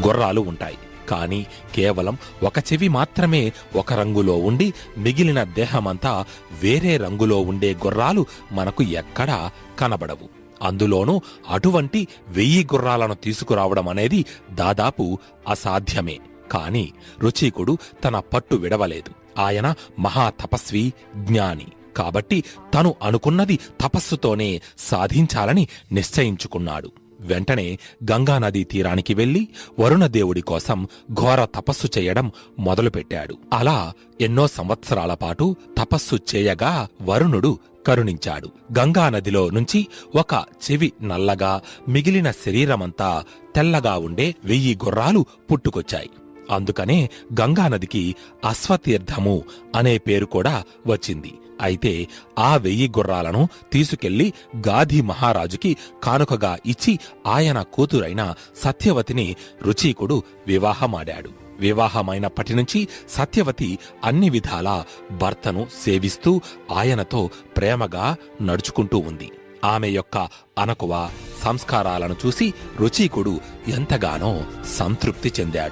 గుర్రాలు ఉంటాయి. కాని కేవలం ఒక చెవి మాత్రమే ఒక రంగులో ఉండి మిగిలిన దేహమంతా వేరే రంగులో ఉండే గుర్రాలు మనకు ఎక్కడా కనబడవు. అందులోనూ అటువంటి 1000 గుర్రాలను తీసుకురావడం అనేది దాదాపు అసాధ్యమే. కాని రుచీకుడు తన పట్టు విడవలేదు. ఆయన మహాతపస్వి, జ్ఞాని కాబట్టి తను అనుకున్నది తపస్సుతోనే సాధించాలని నిశ్చయించుకున్నాడు. వెంటనే గంగానదీ తీరానికి వెళ్లి వరుణదేవుడి కోసం ఘోర తపస్సు చేయడం మొదలుపెట్టాడు. అలా ఎన్నో సంవత్సరాల పాటు తపస్సు చేయగా వరుణుడు కరుణించాడు. గంగానదిలో నుంచి ఒక చెవి నల్లగా, మిగిలిన శరీరమంతా తెల్లగా ఉండే 1000 గుర్రాలు పుట్టుకొచ్చాయి. అందుకనే గంగానదికి అశ్వతీర్థము అనే పేరు కూడా వచ్చింది. అయితే ఆ 1000 గుర్రాలను తీసుకెళ్లి గాధి మహారాజుకి కానుకగా ఇచ్చి ఆయన కూతురైన సత్యవతిని రుచీకుడు వివాహమాడాడు. వివాహమైనప్పటినుంచి సత్యవతి అన్ని విధాలా భర్తను సేవిస్తూ ఆయనతో ప్రేమగా నడుచుకుంటూ ఉంది. ఆమె యొక్క అనకువ సంస్కారాలను చూసి రుచీకుడు ఎంతగానో సంతృప్తి చెందాడు.